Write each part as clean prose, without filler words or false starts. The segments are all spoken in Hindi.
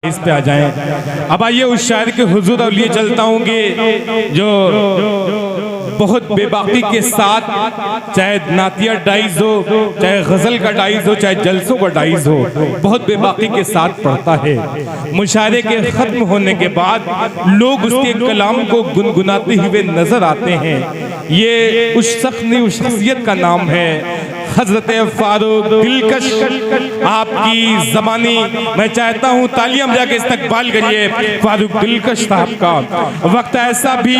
इस पे आ जाएं। अब आइए उस शायर के हुजूर और लिए चलता हूँ कि जो बहुत बेबाकी के साथ, चाहे नातिया डाइज हो, चाहे गजल का डाइज हो, चाहे जलसों का डाइज हो, बहुत बेबाकी के साथ पढ़ता है। मुशायरे के खत्म होने के बाद लोग उसके कलाम को गुनगुनाते हुए नजर आते हैं। ये उस शख्सियत का नाम है हजरत फारूक दिलकश। आपकी जबानी मैं चाहता हूँ तालियां बजा के इस्तकबाल करिए फारूक दिलकश साहब का। वक्त ऐसा भी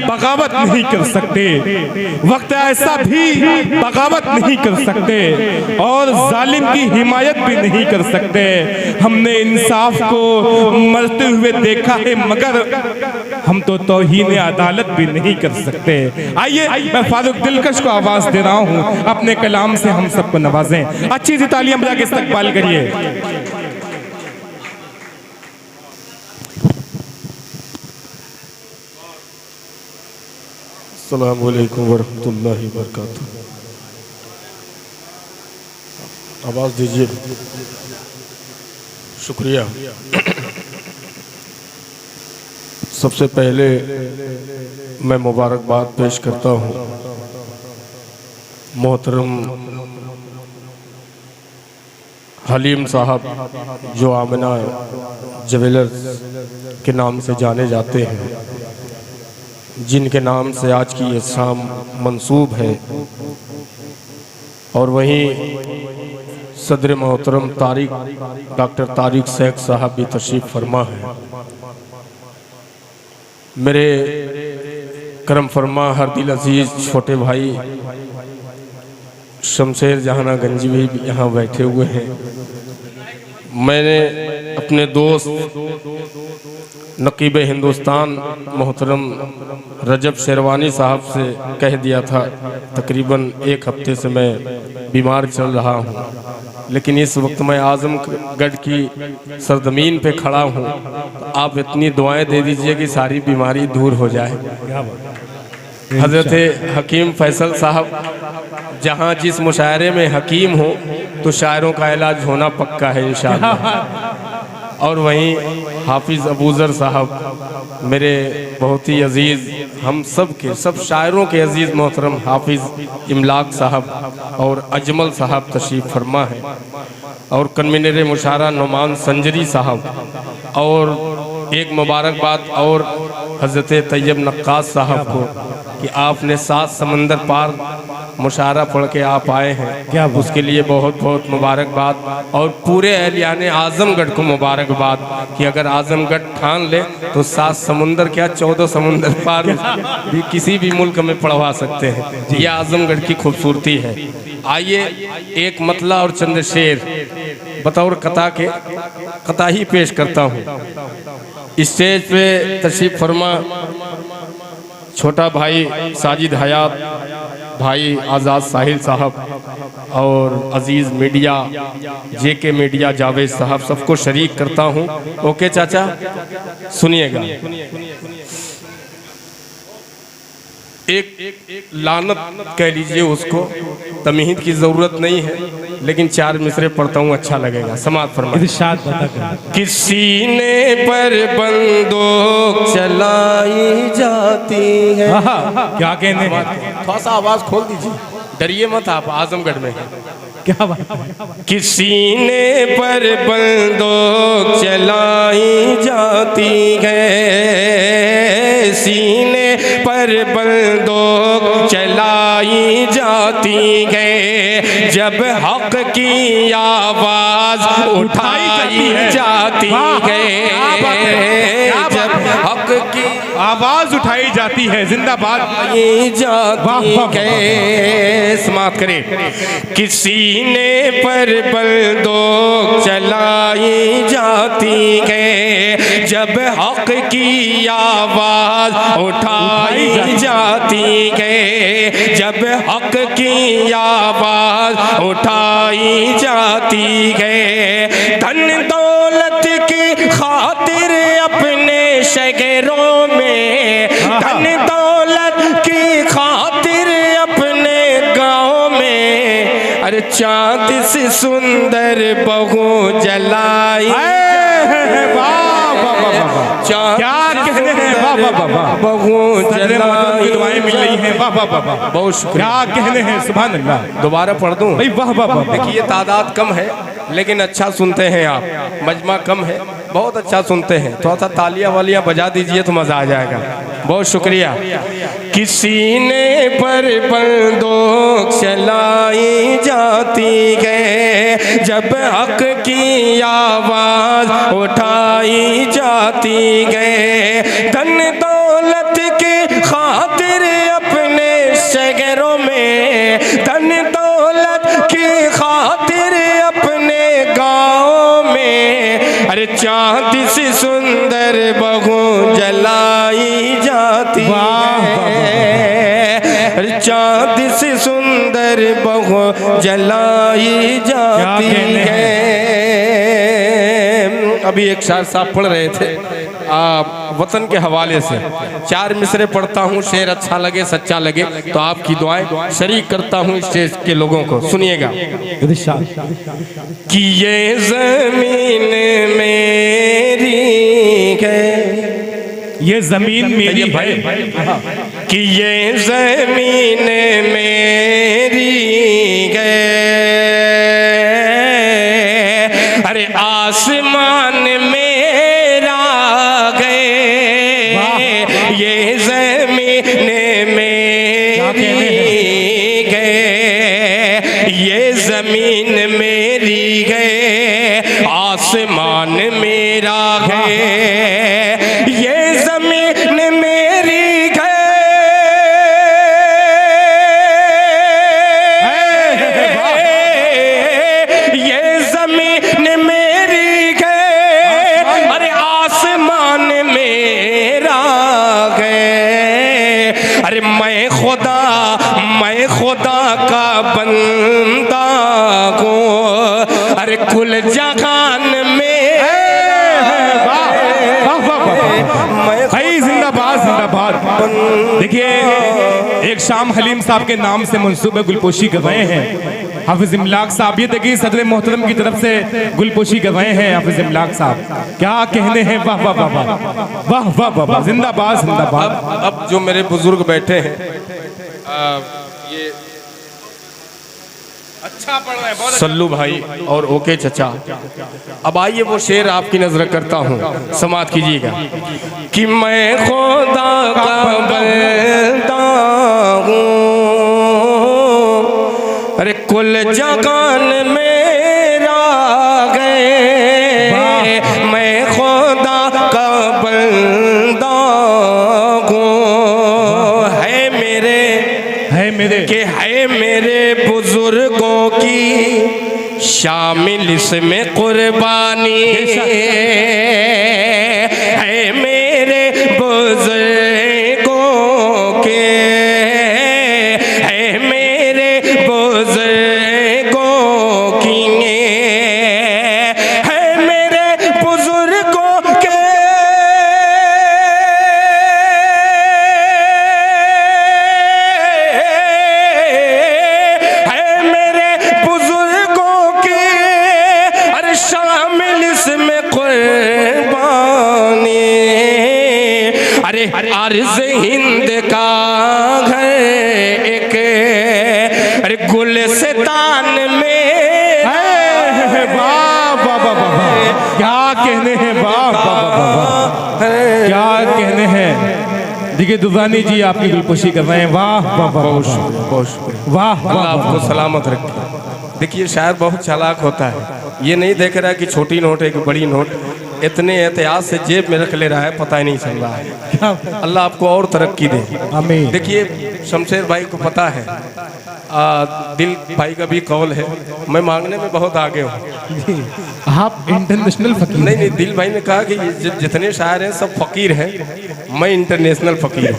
बगावत नहीं कर सकते, वक्त ऐसा भी बगावत नहीं कर सकते और जालिम की हिमायत भी नहीं कर सकते। हमने इंसाफ को मरते हुए देखा है मगर हम तो तौहीन अदालत भी नहीं कर सकते। आइए मैं फारूक दिलकश को आवाज दे रहा हूँ, अपने कलाम से हम सबको नवाजें। अच्छी सी तालियां बजा के इस्तकबाल करिए। अस्सलामु अलैकुम वरहमतुल्लाहि वबरकातुहू। आवाज दीजिए। शुक्रिया। सबसे पहले मैं मुबारकबाद पेश करता हूँ मोहतरम हलीम साहब, जो आमिना ज्वेलर्स के नाम से जाने जाते हैं, जिनके नाम से आज की ये शाम मंसूब है। और वहीं सदर मोहतरम डॉक्टर तारिक शेख साहब भी तशरीफ़ फरमा है। मेरे करम फरमा हर दिल अजीज छोटे भाई शमशेर जहाना गंजी भी यहाँ बैठे हुए हैं। मैंने अपने दोस्त नकीब हिंदुस्तान मोहतरम रजब शेरवानी साहब से कह दिया था, तकरीबन एक हफ्ते से मैं बीमार चल रहा हूँ, लेकिन इस वक्त मैं आजमगढ़ की सरजमीन पे खड़ा हूँ। तो आप इतनी दुआएं दे दीजिए कि सारी बीमारी दूर हो जाए। हज़रत हकीम फैसल साहब, जहाँ जिस मुशायरे में हकीम हो तो शायरों का इलाज होना पक्का है इंशाअल्लाह। और वहीं हाफिज़ अबूज़र साहब, मेरे बहुत ही अजीज़, हम सब के सब शायरों के अजीज़ मोहतरम हाफिज़ इमलाक साहब और अजमल साहब तशरीफ़ फरमा है। और कन्वीनर मुशारा नुमान संजरी साहब। और एक मुबारकबाद और हज़रत तैयब नक्कास साहब को कि आपने 7 समंदर पार मुशारा पढ़ के आप आए हैं, क्या उसके लिए बहुत बहुत मुबारकबाद। और पूरे अहलियाने आजमगढ़ को मुबारकबाद कि अगर आजमगढ़ ठान ले तो 7 समुंदर क्या 14 समुंदर पार भी किसी भी मुल्क में पढ़वा सकते हैं। यह आजमगढ़ की खूबसूरती है। आइए एक मतला और चंद शेर बतौर कता ही पेश करता हूँ। स्टेज पे तशरीफ फरमा छोटा भाई साजिद हयात, भाई आज़ाद साहिल साहब और अजीज़ मीडिया जेके मीडिया जावेद साहब, सबको शरीक करता हूँ। ओके चाचा, सुनिएगा। एक लानत कह लीजिए उसको, तमहीद की ज़रूरत नहीं है, लेकिन 4 मिसरे पढ़ता हूँ, अच्छा लगेगा। समात फरमाइए। किसी ने पर बंदूक चलाई जाती है। क्या कहने, थोड़ा सा आवाज खोल दीजिए, डरिए मत आप, आजमगढ़ में है। क्या बात। किसी ने पर बंदूक चलाई जाती है, सीने पर बंदूक चलाई जाती है, जब हक की आवाज उठाई जाती है, जब हक की आवाज उठाई जाती है, जिंदाबाद जाती है। समाप्त करें। किसी ने पर बंदूक चलाई जाती है, जब हक की आवाज उठाई जाती है, जब हक की आवाज उठाई जाती है। धन दौलत की खातिर अपने शहरों में, धन दौलत की खातिर अपने गाँव में, अरे चांद से सुंदर बहू जलाई वाह वाह वाह वाह, क्या कहने हैं, वाह वाह वाह वाह, बहुत सजदे महतरम की दुआएं मिल रही हैं, वाह वाह वाह वाह, बहुत शुक्रिया। क्या कहने हैं, सुभान अल्लाह। दोबारा पढ़ दूं भाई वाह वाह वाह, देखिए तादाद कम है लेकिन अच्छा सुनते हैं आप, मजमा कम है, बहुत अच्छा सुनते हैं। थोड़ा सा तालियां वालियां बजा दीजिए तो मजा आ जाएगा। बहुत शुक्रिया। किसी ने पर बंदूक चलाई जाती है, जब हक की आवाज उठाई जाती है, धन दौलत की खातिर अपने शहरों में, धन दौलत की खातिर अपने गाँव में, अरे चांद सी सुंदर बहू जलाई जाती है, अरे चांद सी सुंदर बहू जलाई जाती है। अभी एक शायर साहब पढ़ रहे थे वतन के हवाले से, 4 मिसरे पढ़ता हूँ, शेर अच्छा लगे सच्चा लगे तो आपकी दुआएं शरीक करता हूँ स्टेज के लोगों को, सुनिएगा। कि ये जमीन मेरी है, ये जमीन मेरी है, कि ये जमीन मेरी है, अरे आसमान मेरा गए, ये जमीन मेरी गए, ये जमीन मेरी गए, आसमान मेरा है, ये जमीन मेरी गए, ये जमीन मेरी गए, अरे आसमान मेरा गए, अरे मैं खुदा का बंदा हूँ, अरे कुल जहान में, भाई जिंदाबाद जिंदाबाद। देखिए एक शाम हलीम साहब के नाम से मंसूबे गुलपोशी कर रहे हैं हाफिज इमलाक साहब। ये देखिए सदर मोहतरम की तरफ से गुलपोशी कर रहे हैं हाफिज इमलाक साहब, क्या कहने हैं, वाह वाह वाह वाह वाह वाह वाह, जिंदाबाद जिंदाबाद। अब जो मेरे बुजुर्ग बैठे हैं ये अच्छा पढ़ रहे हैं, सल्लू भाई और ओके चचा। अब आइए वो शेर आपकी नजर करता हूँ, समाप्त कीजिएगा। कि मैं खुदा का बंदा हूँ, अरे कुल जहान मेरा गए, मैं खुदा का बंदा हूँ, है मेरे के है मेरे बुजुर्गों की शामिल इसमें कुर्बानी, है मेरे बुजुर्गों के, है मेरे बुजुर्गों की, है मेरे बुजुर्गों के, अर्ज़ हिंद का घर एक, अरे गुलस्तान में, वाह वाह वाह वाह, क्या कहने हैं, वाह वाह वाह वाह, क्या कहने हैं। देखिए दुर्रानी जी आपकी गुलपोशी कर रहे हैं, वाह वाह वाह, बहुत शुक्रिया, वाह अल्लाह आपको सलामत रखे। देखिए शायर बहुत चालाक होता है, ये नहीं देख रहा कि छोटी नोट है कि बड़ी नोट, इतने एहतियात से जेब में रख ले रहा है, पता ही नहीं चल रहा है। अल्लाह आपको और तरक्की दे, आमीन। देखिए शमशेर भाई को पता है, दिल भाई का भी कौल है, मैं मांगने में बहुत आगे हूँ। आप इंटरनेशनल फकीर? नहीं, दिल भाई ने कहा कि जितने शायर हैं सब फकीर हैं, मैं इंटरनेशनल फकीर हूँ।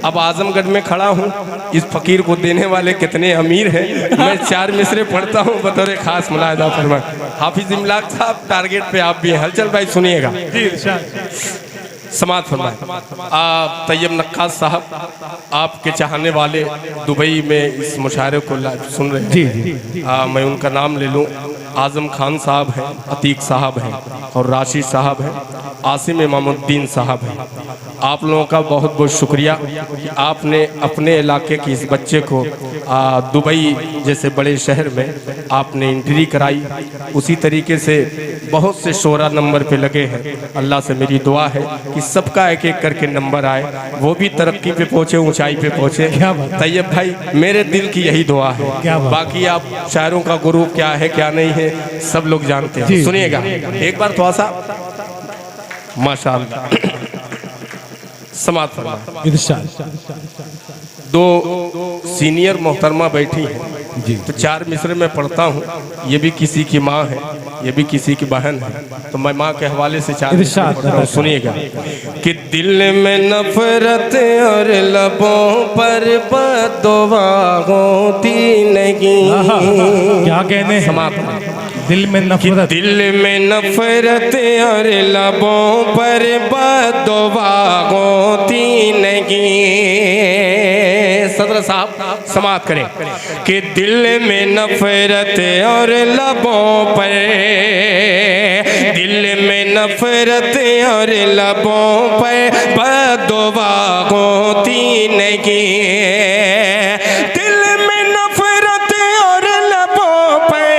अब आजमगढ़ में खड़ा हूँ, इस फकीर को देने वाले कितने अमीर हैं। मैं 4 मिसरे पढ़ता हूँ बतौर खास मुलाहिदा फरमा। हाफिज इमलाक साहब टारगेट पे आप भी हैं, हलचल भाई सुनिएगा, समात फरमाए। तैयब नक्कास साहब आपके चाहने वाले दुबई में इस मुशायरे को सुन रहे हैं, मैं उनका नाम ले लूँ। आजम खान साहब हैं, अतीक साहब हैं, और राशिद साहब हैं, आसिम इमामुद्दीन साहब हैं। आप लोगों का बहुत बहुत शुक्रिया कि आपने अपने इलाके की इस बच्चे को दुबई जैसे बड़े शहर में आपने एंट्री कराई। उसी तरीके से बहुत से शोरा नंबर पे लगे हैं। अल्लाह से मेरी दुआ है कि सबका एक एक करके नंबर आए, वो भी तरक्की पे पहुँचे, ऊंचाई पे पहुँचे। तैयब भाई, मेरे दिल की यही दुआ है। बाकी आप शायरों का गुरु क्या है क्या नहीं है सब लोग जानते हैं। सुनिएगा एक बार थोड़ा सा माशाअल्लाह समात फरमा। दो सीनियर मोहतरमा बैठी हैं तो चार मिसरे में पढ़ता हूँ। ये भी किसी की माँ है, ये भी किसी की बहन है, तो मैं माँ के हवाले से चार मिसरे पढ़ता हूँ। सुनिएगा कि दिल में नफरत और लबों पर बददुआ होती नहीं। क्या कहने हैं? समात दिल में नफरत, दिल में नफरत और लबों पर बददुआ होती नहीं। सदर साहब समात करें कि दिल में नफरत और लबों पर, दिल में नफरत और लबों पर बददुआ होती नहीं। दिल में नफरत और लबों पर,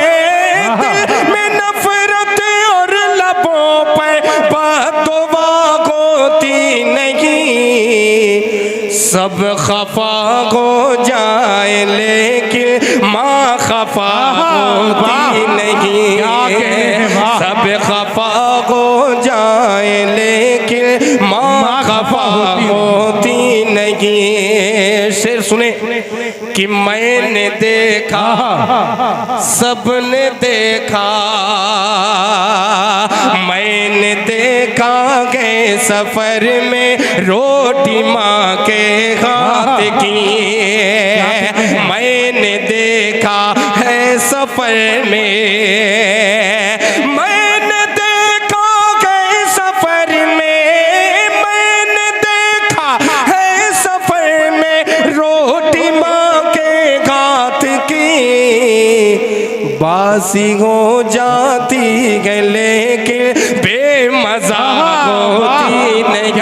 दिल में नफरत और लबों पर बददुआ होती नहीं। सब खफा हो जाए लेकिन माँ खफा होती नहीं। सब खफा हो जाए लेकिन माँ खफा होती नहीं। शेर सुने कि मैंने देखा सबने देखा, मैंने देखा गए सफर में रोटी माँ के हाथ की। मैंने देखा है सफर में, मैंने देखा गए सफर में, मैंने देखा है सफर में रोटी माँ के हाथ की। बासी हो जाती है लेकिन बेमज़ा होती नहीं।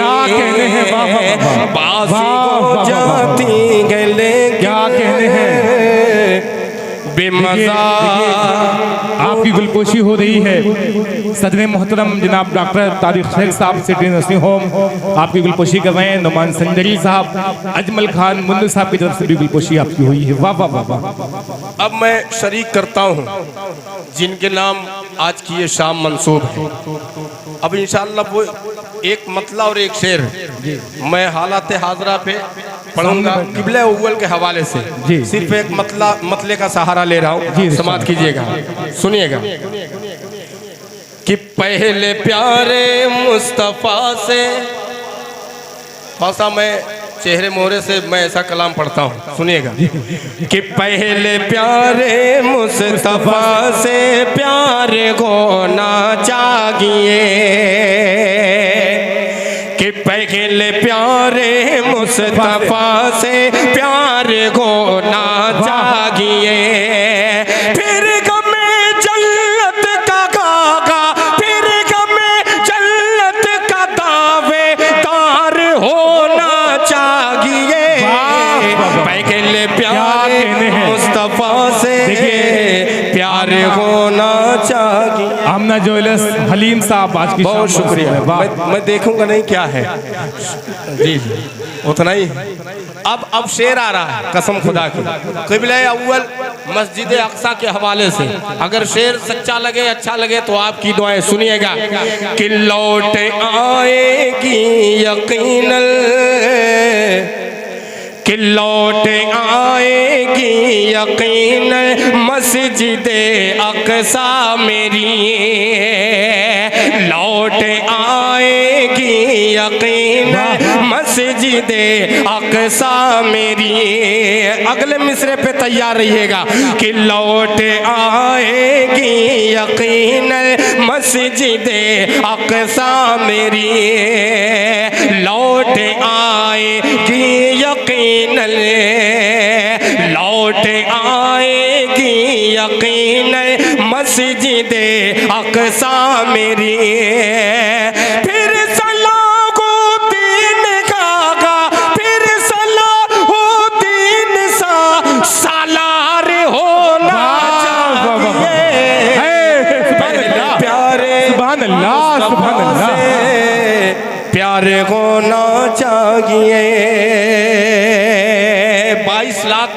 बासी हो जाती है लेकिन क्या कहने हैं? बेमज़ा। आपकी गुलपोशी हो रही है। सदर मोहतरम जनाब डॉक्टर तारिक शेख साहब सिटी नर्सिंग होम आपकी गुलपोशी कर रहे हैं। नुमान संजरी साहब, अजमल खान मुन्नू साहब की तरफ से भी गुलपोशी आपकी हुई है। वाह वाह वाह वाह। अब मैं शरीक करता हूँ जिनके नाम आज की ये शाम मंसूब है। अब इंशाअल्लाह वो एक मतला और एक शेर मैं हालात हाजरा पे पढ़ूंगा किबले अव्वल के हवाले से। सिर्फ एक मतले का सहारा ले रहा हूँ, समात कीजिएगा, सुनिएगा कि पहले प्यारे मुस्तफ़ा से, मैं चेहरे मोहरे से मैं ऐसा कलाम पढ़ता हूँ, सुनिएगा कि पहले प्यारे मुस्तफ़ा से प्यार होना चाहिए, कि पहले प्यारे मुस्तफ़ा से प्यार होना चाहिए। फिर गमे जन्नत का गागा, फिर गमे जन्नत का दावेदार होना चाहिए। पहले प्यारे मुस्तफ़ा से प्यार होना चाहिए। आमना ज्वेलर्स हलीम साहब आज की बहुत शुक्रिया। मैं देखूंगा नहीं क्या है जी उतना ही। अब शेर आ रहा है कसम खुदा की, क़िबले अव्वल मस्जिद अक्सा के हवाले से। अगर शेर सच्चा लगे अच्छा लगे तो आपकी दुआएं सुनिएगा कि लौट आएगी यकीनन, कि लौट आएगी यकीनन मस्जिद अक्सा मेरी, लौट आएगी यकीनन मस्जिद अक्सा मेरी। अगले मिसरे पे तैयार रहिएगा कि लौट आएगी यकीनन मस्जिद अक्सा मेरी, लौट आएगी यकीनन, लौट आएगी यकीनन मस्जिदे अक़सा मेरी, फिर सलाहुद्दीन कागा, फिर सलाहुद्दीन सा सालार होना चाहिए। प्यारे सुभान अल्लाह, सुभान अल्लाह। प्यारे होना चाहिए। 22 लाख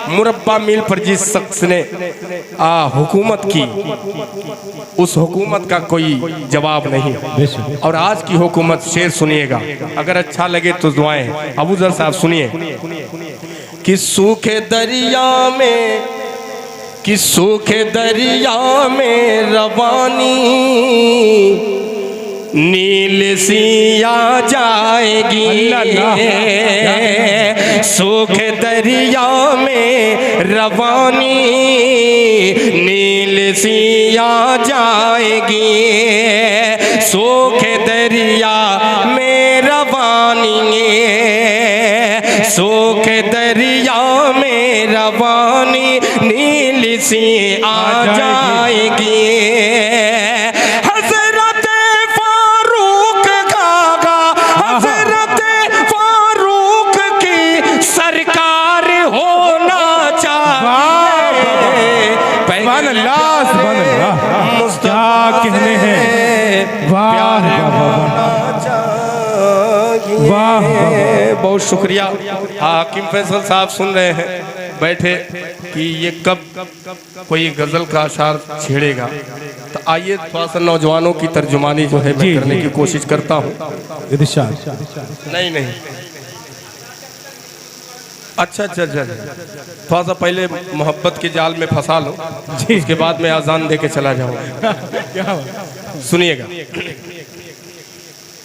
मुरब्बा मील पर जिस शख्स ने हुकूमत की, उस हुकूमत का कोई जवाब नहीं। और आज की हुकूमत शेर सुनिएगा, अगर अच्छा लगे तो दुआएं। अबूजर साहब सुनिए कि सूखे दरिया में, कि सूखे दरिया में रवानी नील सिया जाएगी। सूखे दरिया में रवानी नील सिया जाएगी। सूखे दरिया में रवानी, सूखे दरिया में रवानी नील सी आ जाएगी। क्या कहने हैं, वाह वाह। बहुत शुक्रिया। हाकिम फैसल साहब सुन रहे हैं बैठे कि ये कब कोई गजल का अशार छेड़ेगा, तो आइए थोड़ा सा नौजवानों की तर्जुमानी जो है मैं करने की कोशिश करता हूँ। नहीं अच्छा, थोड़ा सा पहले मोहब्बत के जाल में फंसा लो, उसके बाद मैं आजान दे के चला जाऊंगा। सुनिएगा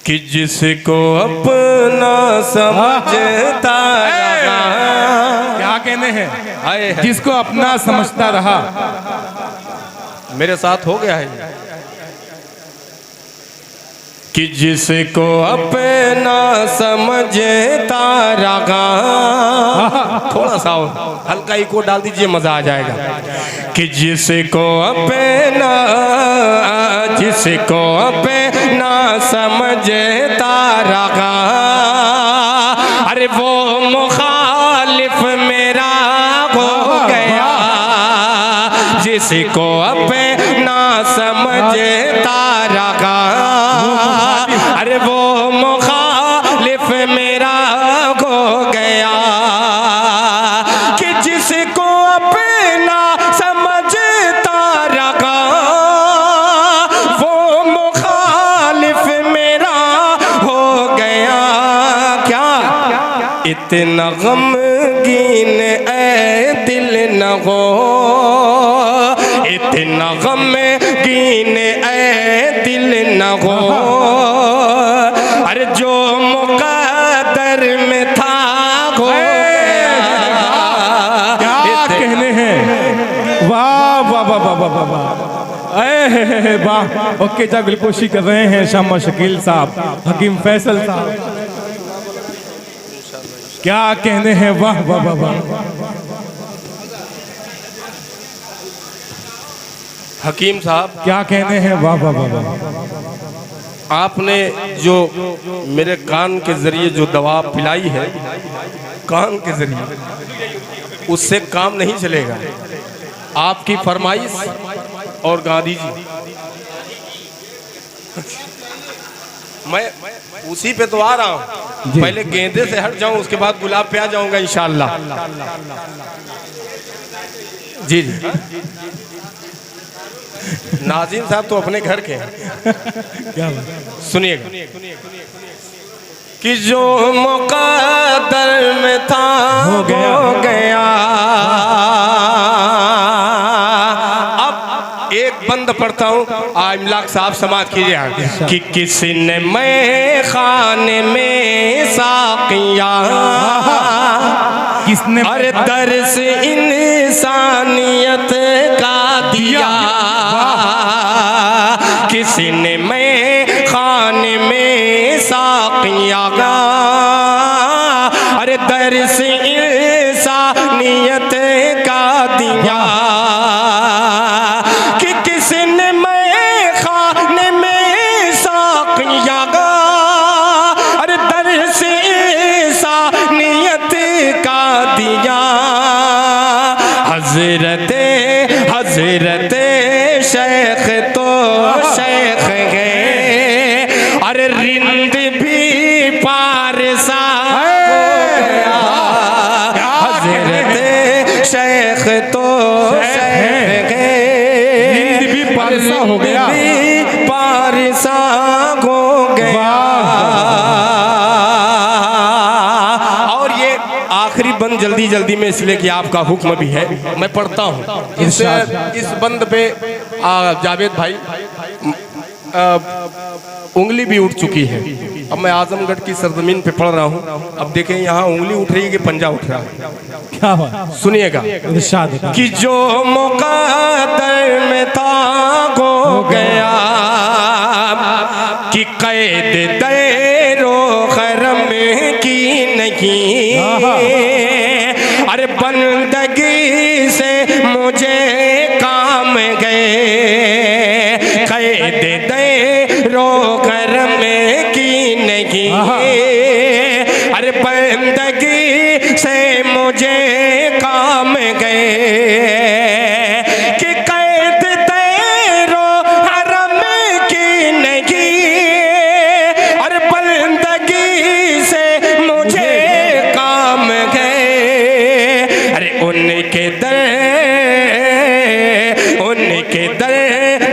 कि जिसको अपना समझता रहा, क्या कहने हैं, आए जिसको अपना समझता रहा। मेरे साथ हो गया है कि जिसको अपना समझता रहा, थोड़ा सा हल्का ही को डाल दीजिए, मजा आ जाएगा। कि जिसको अपना समझता रहा, अरे वो मुखालिफ मेरा हो गया। जिसको अपना समझता रहा, अरे वो मुखालिफ मेरा हो गया। कि जिसको अपना समझता रहा, वो मुखालिफ मेरा हो गया। क्या इतना गमगीन ए दिल न हो, इतना गमगीन ए दिल न हो, अरे जो मुक़द्दर में था हो गया। क्या कहने हैं, वाह वाह वाह वाह वाह वाह वाह। ओके, जागलपोशी कर रहे हैं शामा शकील साहब, हकीम फैसल साहब। क्या कहने हैं, वाह वाह वाह वाह। हकीम साहब क्या कहने हैं, वाह वाह वाह वाह। आपने जो मेरे कान के जरिए जो दवा पिलाई है, कान के जरिए, उससे काम नहीं चलेगा। आपकी फरमाइश और गांधी जी, मैं उसी पे तो आ रहा हूँ। पहले गेंदे से हट जाऊं, उसके बाद गुलाब पे आ जाऊंगा इंशाअल्लाह। जी जी। नाज़िम साहब तो अपने घर के हैं। क्या बात, सुनिएगा कि जो मुक़द्दर में था हो गया। अब एक बंद पढ़ता हूँ, इमलाक साहब समात कीजिए कि किसी ने मैं खाने में साकिया, किसने अरे दर्स इंसानियत का दिया। किसी ने मैं खाने में साकिया, अरे दर्स इंसानियत का दिया। कि हजरते हजरते शेख तो शेख गए, अरे रिंद भी पारसा हो गया। हजरते शेख तो शेख गए, रिंद भी पारसा हो गया, पारसा हो गया। और ये आखिरी बंद जल्दी जल्दी में इसलिए कि आपका हुक्म भी है, मैं पढ़ता हूँ। इस बंद पे जावेद भाई उंगली भी उठ चुकी है। अब मैं आजमगढ़ की सरजमीन पे पढ़ रहा हूँ। अब देखें यहाँ उंगली उठ रही है कि पंजा उठ रहा है, क्या बात, सुनिएगा। कि जो मुक़द्दर में था हो गया, कि कैद दैरो खरम की नहीं, अरे बंदगी से मुझे काम गए, कैद दैरो खरम की नहीं, अरे बंदगी से मुझे काम गए, कि कैद दैरो हरम की नहीं, अरे बंदगी से मुझे काम गए। अरे उनके दर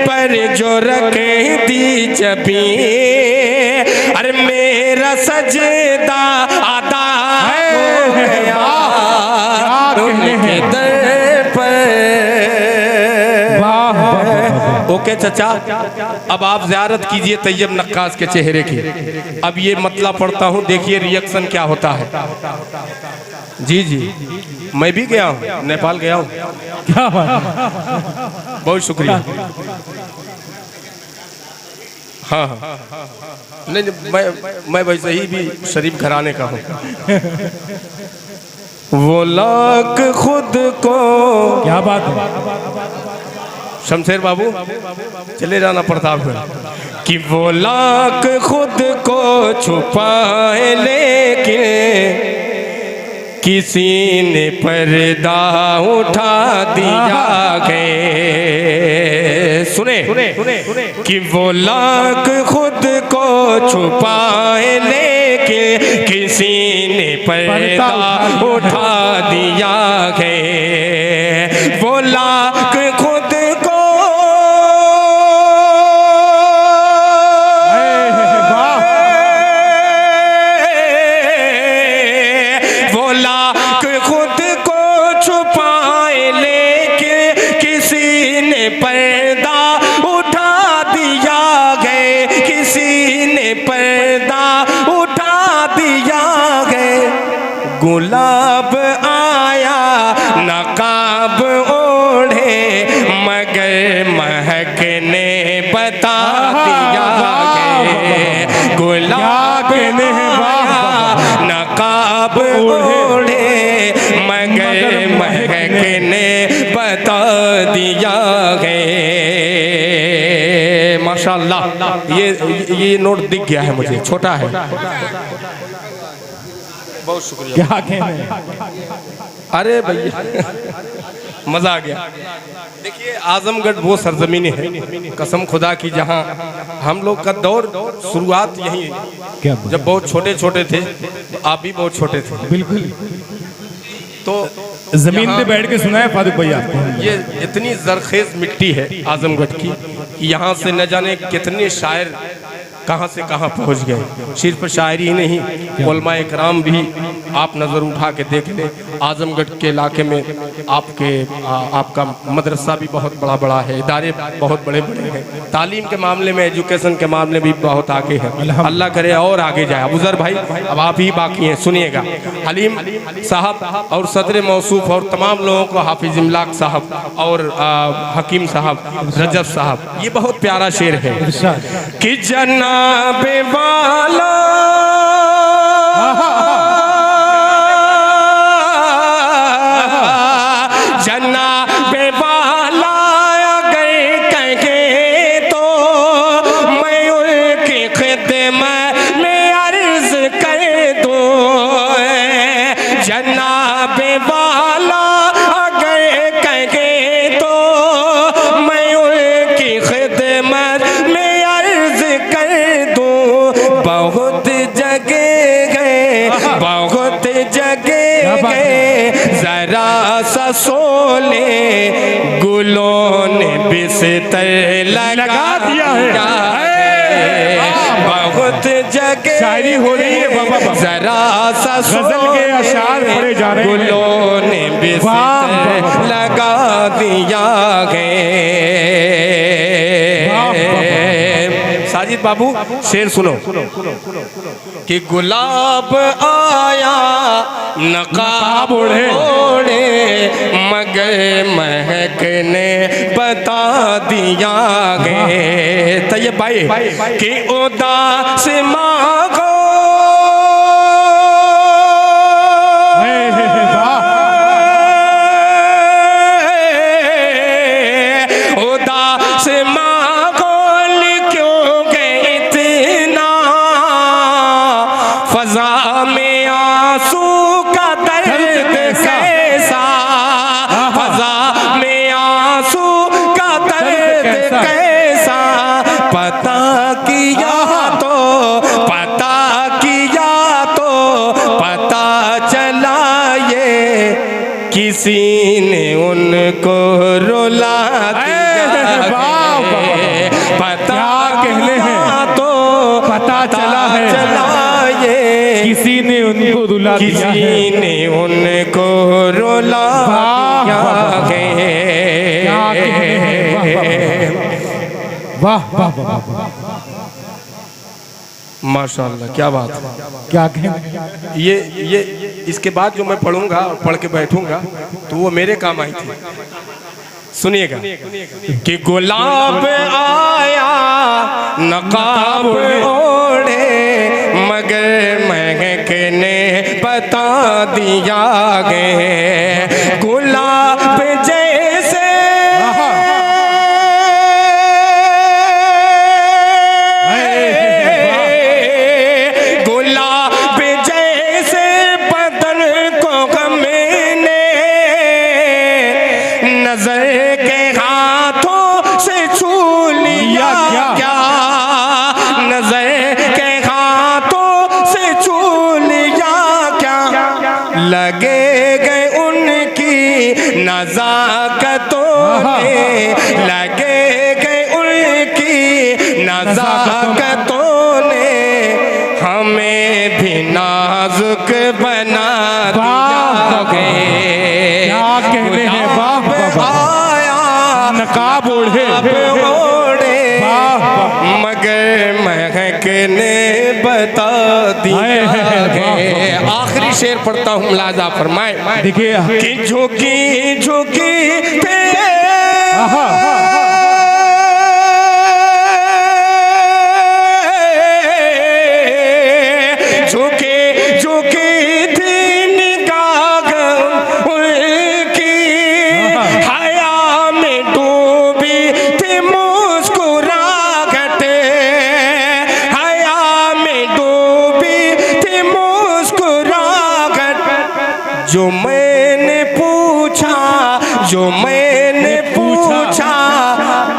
पर जो रख दी जबी, अरे मेरा सजदा अदा हो गया। उनके दर पर। ओके चचा, अब आप ज़ियारत कीजिए तैयब नक्काश के चेहरे की। अब ये मतला पढ़ता हूँ, देखिए रिएक्शन क्या होता है। जी जी, मैं भी गया हूँ, नेपाल गया हूँ। क्या बात, बहुत शुक्रिया। हाँ हाँ, नहीं मैं वैसे ही भी शरीफ घराने का हूँ। वो लाख खुद को, क्या बात है, शमशेर बाबू चले जाना प्रताप है। कि वो लाख खुद को छुपाए लेकिन किसी ने पर्दा उठा दिया है। सुने कि वो लाख खुद को छुपाए लेकिन किसी ने पर्दा उठा दिया है। वो लाख खुद को, वो लाख खुद को छुपाए लेकिन किसी ने पर्दा उठा दिया है, किसी ने पर्दा उठा दिया है। गुलाब आया नकाब ओढ़े मगर महक ने बता दिया है। गुलाब ने नकाब ओढ़े मगर महक ने बता दिया है। माशाल्लाह, ये नोट दिख गया है मुझे, छोटा है। बहुत शुक्रिया। क्या कहने, अरे भैया मजा आ गया। देखिए आजमगढ़ वो सरजमीन है कसम खुदा की, जहाँ हम लोग का दौर शुरुआत यही, जब बहुत छोटे छोटे थे, आप भी बहुत छोटे थे। बिल्कुल, तो जमीन पे बैठ के सुना है फारूक भैया। ये इतनी जरखेज मिट्टी है आजमगढ़ की कि यहाँ से न जाने कितने शायर कहाँ से कहाँ पहुँच गए। सिर्फ शायरी ही नहीं, उलमाए कराम भी आप नज़र उठा के देख लें। आजमगढ़ के इलाके में आपका मदरसा भी बहुत बड़ा बड़ा है, इदारे बहुत बड़े बड़े हैं। तालीम के मामले में, एजुकेशन के मामले में भी बहुत आगे है। अल्लाह करे और आगे जाए। अबूजर भाई अब आप ही बाकी हैं, सुनिएगा। हलीम साहब और सदर मौसूफ और तमाम लोगों को, हाफिज इमलाक साहब और हकीम साहब, रजब साहब, ये बहुत प्यारा शेर है कि जनाबे वाला जनाबे वाला अगर कहे तो मैं उनकी खिदमत में अर्ज कर दूं। जनाबे वाला अगर कहे सा सोले गुलों ने बिस्तर लगा दिया है। बहुत जगह शायरी हो रही है बाबा, जरा सा गजल के अशार पढ़े जा रहे हैं। गुलों ने बिस्तर लगा दिया है। साजिद बाबू शेर सुनो कि गुलाब आया नकाब ओढ़े मगर महकने बता दिया गे। तैयब भाई कि उदास मांगो उदास मांगो क्यों गए इतना फजा में आंसू का दर्द कैसा फजा में आंसू का दर्द कैसा पता किया तो पता चला ये किसी ने उनको रुला दिया। पता कहने हैं तो पता चला ये किसी ने उनको रुला दिया है। किसी ने उनको रुला दिया है। वाह वाह वाह, माशाल्लाह क्या बात है। क्या कहें। ये इसके बाद जो मैं पढ़ूंगा और पढ़ के बैठूंगा तो वो मेरे काम आई थी। सुनिएगा कि गुलाब आया नकाब ओढ़े मगर महकने बता दिया गे। गुलाब जैसे लगे गए उनकी नज़ाकतों ने लगे गए उनकी नज़ाकतों ने हमें भी नाजुक बना दिया। क्या कहने हैं। आया नकाब ओढ़े मगर महकने बता दिया। आखिरी शेर पढ़ता हूँ, मुलाजा फरमाए। देखिए कि झुकी झुकी थे झुके झुकी थी निगाह उनकी हया में डूबी थी मुस्कुराहट हया में डूबी थी मुस्कुराहट। जो मैंने पूछा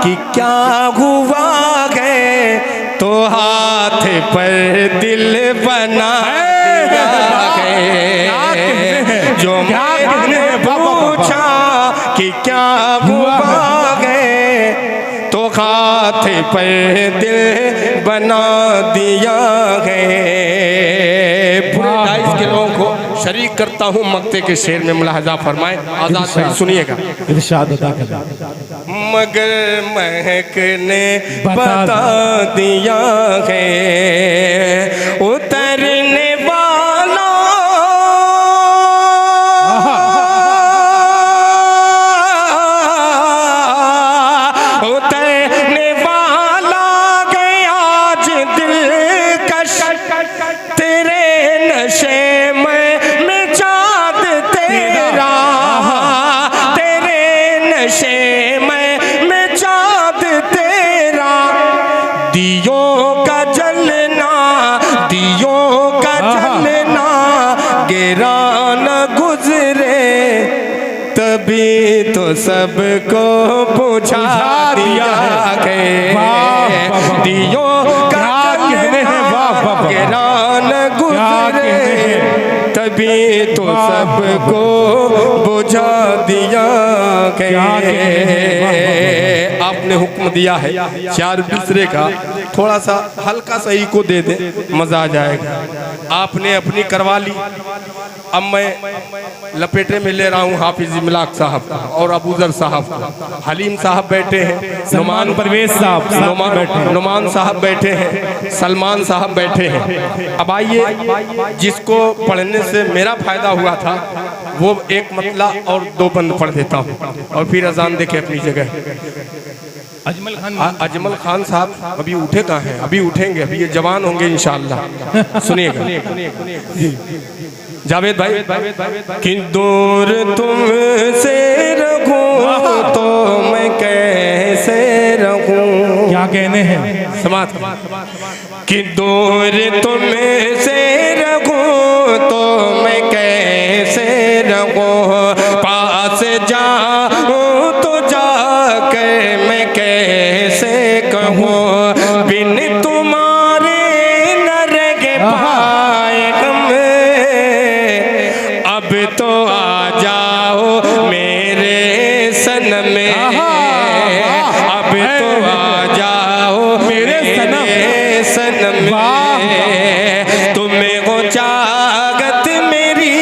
कि क्या हुआ है तो हाथ पर दिल बना दिया है। जो मैंने पूछा कि क्या हुआ है तो हाथ पर दिल बना दिया है। पूरे 22 के लोगों को शरीक करता हूँ मक्ते के शेर में, मुलाहजा फरमाए। आजाद भाई सुनिएगा। इरशाद अदा करना। मगर महकने बता दिया है उतरने वाला उतरने वाला गया आज दिलकश तेरे नशे में चाँद तेरा तेरे नशे में चाँद तेरा दियों का जलना गिरा न गुजरे तभी तो सबको बुझा दिया है। दियों का गिरा न गुजरे तभी तो सबको बुझा दिया के आपने हुक्म दिया है 4 मिसरे का, थोड़ा सा हल्का सा को दे दे, मजा आ जाएगा। आपने अपनी करवा ली, अब मैं लपेटे में ले रहा हूँ हाफिज इमलाक साहब और अबूजर साहब, हलीम साहब बैठे हैं, सलमान परवेज साहब, नुमान साहब बैठे हैं, सलमान साहब बैठे हैं। अब आइए, जिसको पढ़ने से मेरा फायदा हुआ था वो एक मतला और 2 बंद पढ़ देता हूँ और फिर अजान देखे अपनी जगह। अजमल खान साहब अभी उठे कहाँ हैं? अभी उठेंगे, अभी ये जवान होंगे इंशाअल्लाह। सुनिएगा जावेद भाई। कि दूर तुमसे रहूं तो मैं कैसे रहूं, क्या कहने हैं समाज कि दूर तुमसे रहूं तो मैं कैसे रहूं, पास जाऊं तो जाकर मैं कैसे कहूं, बिन तुम्हारे न रह पाए हम, अब तो आ जाओ मेरे सनम में, अब तो आ जाओ मेरे सनम में, तुम्हें हो चाहत मेरी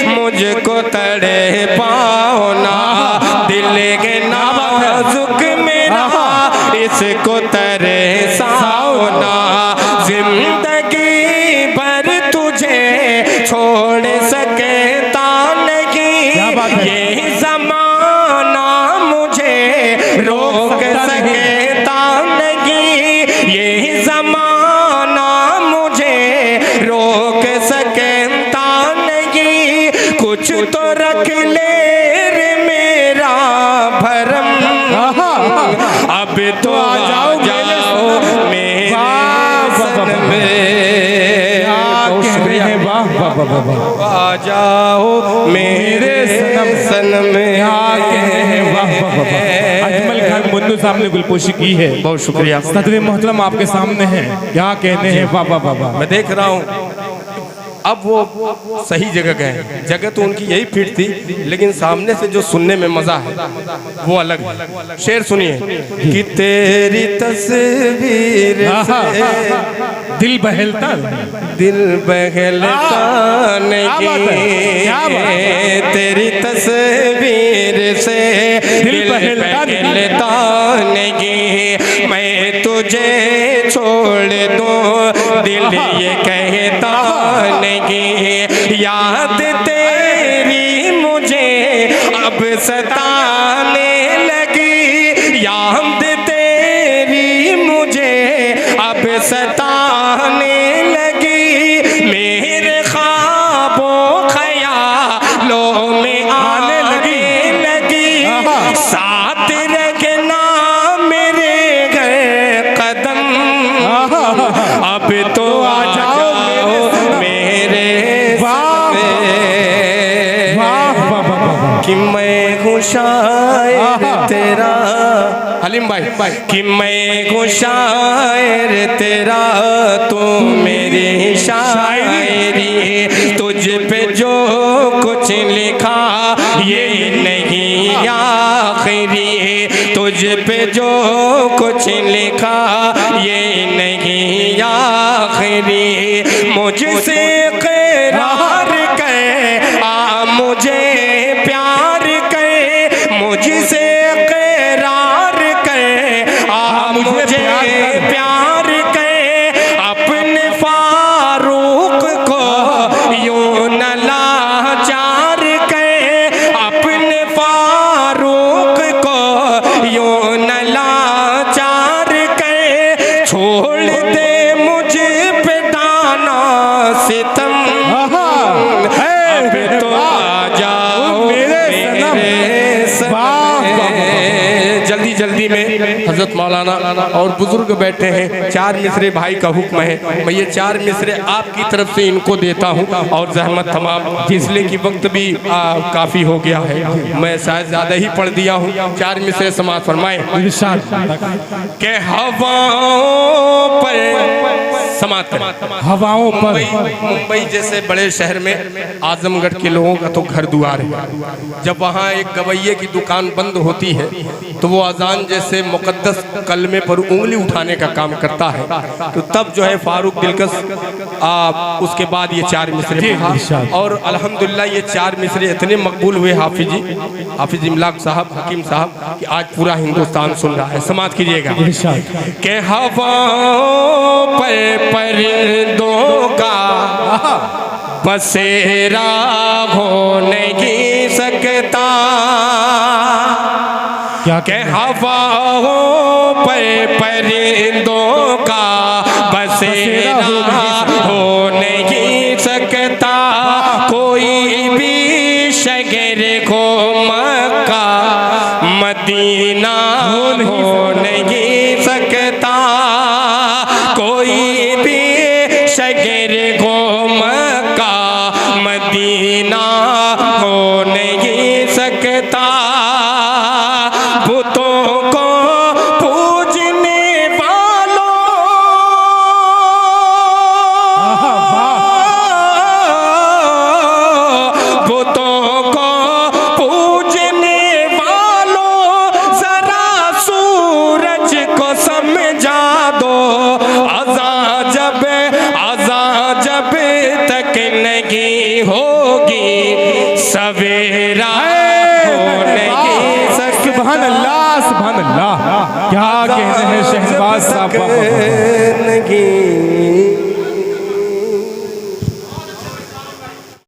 मुझको तड़े पाओ ना, दिल के नाजुक मेरा इसको तरे साओ ना, जिंदगी भर तुझे छोड़ सकता नहीं, ये ज़माना मुझे रोक सकता नहीं, ये ज़माना मुझे रोक सकता नहीं, कुछ तो रख ले रे मेरा भरम, अब तो आ जाओ मेरे सनम में, आ जाओ मेरे सनम में। अजमल खान मुन्नू साहब ने गुलपोशी की है, बहुत शुक्रिया। सदर मोहतरम आपके सामने हैं, क्या कहते हैं? वाह वाह वाह। मैं देख रहा हूँ अब वो सही जगह गए, जगह तो उनकी यही फिट थी, लेकिन सामने से जो सुनने में मजा है वो अलग है। शेर सुनिए कि तेरी तस्वीर से दिल बहलता, दिल बहलता नहीं, तेरी तस्वीर से दिल बहलता नहीं, मैं तुझे छोड़ दूं दिल ये कहता नहीं, याद तेरी मुझे अब सताने लगी, याद तेरी मुझे अब सताने लगी, मेरे ख्वाबों ख्यालों में आने लगी, साथ रखना मेरे घर कदम, अब तो आ जाओ मेरे कि मैं हूँ शायर तेरा, हलीम भाई, कि मैं हूँ शायर तेरा, तू मेरी शायरी, तुझ पे जो कुछ लिखा ये नहीं आखिरी, तुझ पे जो कुछ लिखा ये नहीं आखिरी, मुझसे करार कर आ मुझे प्यार कर, मुझसे करार कर आ मुझे प्यार कर, अपने फारूक को यूं न लाचार कर, अपने फारूक को यूं न लाचार कर, छोड़ दे मुझ पे दाना सितम, अब तो आ जाओ मेरे सनम। जल्दी जल्दी में हजरत मौलाना और बुजुर्ग बैठे हैं, 4 मिसरे भाई का हुक्म है, मैं ये 4 मिसरे आपकी तरफ से इनको देता हूँ और जहमत तमाम, इसलिए कि वक्त भी काफ़ी हो गया है, मैं शायद ज़्यादा ही पढ़ दिया हूँ। 4 मिसरे समाज फरमाएं इरशाद के हवाओं पर समाप्त करें। हवाओं पर मुंबई जैसे बड़े शहर में आजमगढ़ के लोगों का तो घर द्वार है। जब वहाँ एक गवैये की दुकान बंद होती है तो वो अजान जैसे मुकद्दस कलमे पर उंगली उठाने का काम करता है। तो तब जो है फारूक दिलकश उसके बाद ये 4 मिसरे पढ़ा और अल्हम्दुलिल्लाह ये 4 मिसरे इतने मकबूल हुए हाफिज इमलाक साहब, हकीम साहब, कि आज पूरा हिंदुस्तान सुन रहा है। समाप्त कीजिएगा के हवाओं पर परिंदों का बसेरा हो नहीं सकता, क्या के हवाओं पर परिंदों का बसेरा हो नहीं सकता, कोई भी शगर को मक्का मदीना हो नहीं सकता, कोई भी शगर को मक्का मदीना हो नहीं सकता, बुतों को पूजने वालों बुतों को पूजने वालों जरा सूरज को समझा दो, अज़ां जब तक नहीं होगी सवेरा हो नहीं सकता। सुभान अल्लाह, सुभान अल्लाह, क्या कहते हैं शहबाज साहब।